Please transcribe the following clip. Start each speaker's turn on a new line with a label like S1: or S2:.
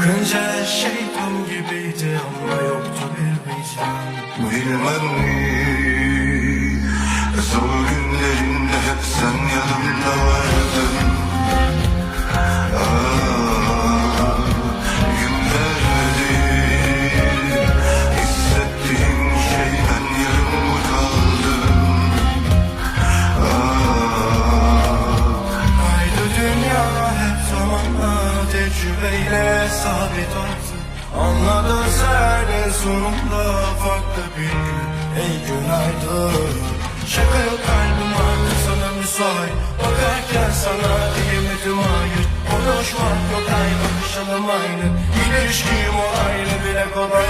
S1: Bakınca her şey tam gibiydi ama yoktu bir vicdan.
S2: Bilmem mi, zor günlerinde hep sen yanımda vardın. Günler değil, hissettiğim şeyden yarım mı kaldım?
S1: Haydi dünya hep zamanla tecrübeyle sabit olsun. Anladın sen en sonunda farklı bir gün. Ey günaydın. Şaka yok, kalbim artık sana müsait. Bakarken sana diyemedim hayır. Konuşmak yok, ay bakışalım aynı. İlişkim o ayrı bile kolay.